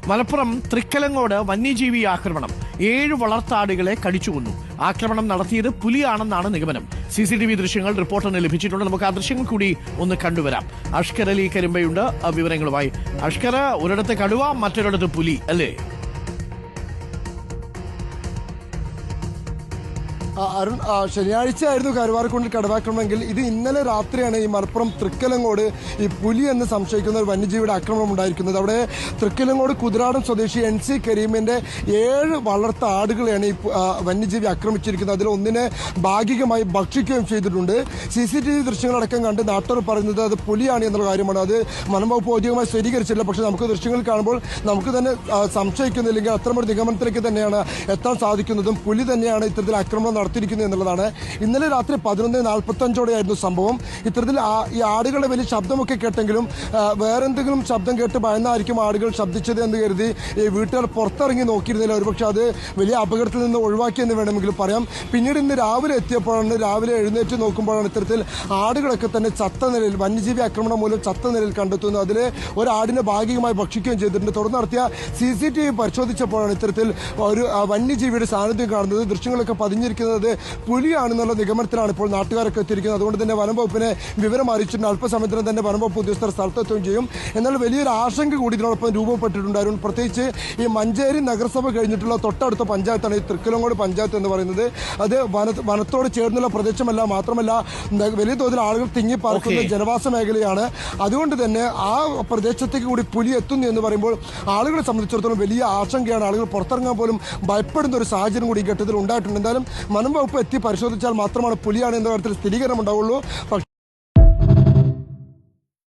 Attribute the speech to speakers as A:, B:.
A: മലപ്പുറം തൃക്കലങ്ങോട് വന്യജീവി ആക്രമണം 7 വളർത്താടുകളെ കടിച്ചുകൊന്നു. ആക്രമണം നടത്തിയത് പുലിയാണെന്നാണ് നിഗമനം. CCTV ദൃശ്യങ്ങൾ റിപ്പോർട്ടറിന് ലഭിച്ചിട്ടുണ്ട്. നമുക്ക് ആ ദൃശ്യങ്ങൾ കൂടി ഒന്ന് കണ്ടുവരാം. അഷ്കർ അലി കരിമ്പയുണ്ട് വിവരങ്ങളുമായി. അഷ്കർ, ഒരിടത്ത് കടുവ, മറ്റൊരിടത്ത് പുലി അല്ലേ?
B: അരുൺ, ശനിയാഴ്ച ആയിരുന്നു കരുവാരക്കുണ്ടിൽ കടുവാക്രമണമെങ്കിൽ ഇത് ഇന്നലെ രാത്രിയാണ് ഈ മലപ്പുറം തൃക്കലങ്ങോട് ഈ പുലി എന്ന് സംശയിക്കുന്ന ഒരു വന്യജീവിയുടെ ആക്രമണം ഉണ്ടായിരിക്കുന്നത്. അവിടെ തൃക്കലങ്ങോട് കുതിരാടം സ്വദേശി NC കരീമിന്റെ 7 വളർത്ത ആടുകളെയാണ് ഈ വന്യജീവി ആക്രമിച്ചിരിക്കുന്നത്. അതിൽ ഒന്നിനെ ഭാഗികമായി ഭക്ഷിക്കുകയും ചെയ്തിട്ടുണ്ട്. CCTV ദൃശ്യങ്ങളടക്കം കണ്ട് നാട്ടുകാർ പറയുന്നത് അത് പുലിയാണ് എന്നുള്ള കാര്യമാണ്. അത് വനംവകുപ്പ് ഔദ്യോഗികമായി സ്ഥിരീകരിച്ചില്ല. പക്ഷേ നമുക്ക് ദൃശ്യങ്ങൾ കാണുമ്പോൾ നമുക്ക് തന്നെ സംശയിക്കുന്നില്ലെങ്കിൽ അത്തരമൊരു നിഗമനത്തിലേക്ക് തന്നെയാണ് എത്താൻ സാധിക്കുന്നതും. പുലി തന്നെയാണ് ഇത്തരത്തിൽ ആക്രമണം നടത്തിയിരിക്കുന്നത് എന്നുള്ളതാണ്. ഇന്നലെ രാത്രി 11:45 സംഭവം. ഇത്തരത്തിൽ ഈ ആടുകളുടെ വലിയ ശബ്ദമൊക്കെ കേട്ടെങ്കിലും വേറെന്തെങ്കിലും ശബ്ദം കേട്ട് ഭയന്നായിരിക്കും ആടുകൾ ശബ്ദിച്ചത് എന്ന് കരുതി ഈ വീട്ടുകാർ പുറത്തിറങ്ങി നോക്കിയിരുന്നില്ല. ഒരുപക്ഷെ അത് വലിയ അപകടത്തിൽ നിന്ന് ഒഴിവാക്കിയെന്ന് വേണമെങ്കിലും പറയാം. പിന്നീട് ഇന്ന് രാവിലെ എത്തിയപ്പോഴാണ്, രാവിലെ എഴുന്നേറ്റ് നോക്കുമ്പോഴാണ് ഇത്തരത്തിൽ ആടുകളൊക്കെ തന്നെ ചത്ത നിലയിൽ, വന്യജീവി ആക്രമണം മൂലം ചത്ത നിലയിൽ കണ്ടെത്തുന്നു. അതിൽ ഒരാടിനെ ഭാഗികമായി ഭക്ഷിക്കുകയും ചെയ്തിട്ടുണ്ട്. തുടർന്ന് നടത്തിയ CCTV പരിശോധിച്ചപ്പോഴാണ് ഇത്തരത്തിൽ ഒരു വന്യജീവിയുടെ സാന്നിധ്യം കാണുന്നത്. ദൃശ്യങ്ങളൊക്കെ പതിഞ്ഞിരിക്കുന്നത് പുലിയാണെന്നുള്ള നിഗമനത്തിലാണ് ഇപ്പോൾ നാട്ടുകാരൊക്കെ എത്തിയിരിക്കുന്നത്. അതുകൊണ്ട് തന്നെ വനംവകുപ്പിനെ വിവരം അറിയിച്ചിട്ടുണ്ട്. അല്പസമയത്തിന് തന്നെ വനംവകുപ്പ് ഉദ്യോഗസ്ഥർ സ്ഥലത്തെത്തുകയും ചെയ്യും. എന്നാൽ വലിയൊരു ആശങ്ക കൂടി ഇതിനോടൊപ്പം രൂപപ്പെട്ടിട്ടുണ്ടായിരുന്നു. പ്രത്യേകിച്ച് ഈ മഞ്ചേരി നഗരസഭ കഴിഞ്ഞിട്ടുള്ള തൊട്ടടുത്ത പഞ്ചായത്താണ് ഈ തൃക്കലങ്ങോട് പഞ്ചായത്ത് എന്ന് പറയുന്നത്. അത് വനത്തോട് ചേർന്നുള്ള പ്രദേശമല്ല, മാത്രമല്ല വലിയ തോതിൽ ആളുകൾ തിങ്ങിപ്പാർക്കുന്ന ജനവാസ മേഖലയാണ്. അതുകൊണ്ട് തന്നെ ആ പ്രദേശത്തേക്ക് കൂടി പുലി എത്തുന്നു എന്ന് പറയുമ്പോൾ ആളുകളെ സംബന്ധിച്ചിടത്തോളം വലിയ ആശങ്കയാണ്. ആളുകൾ പുറത്തിറങ്ങാൻ പോലും ഭയപ്പെടുന്ന ഒരു സാഹചര്യം കൂടി ഈ ഘട്ടത്തിൽ ഉണ്ടായിട്ടുണ്ട്. എന്തായാലും വനംവകുപ്പ് എത്തി പരിശോധിച്ചാൽ മാത്രമാണ് പുലിയാണ് എന്ന കാര്യത്തിൽ സ്ഥിരീകരണം ഉണ്ടാവുള്ളൂ.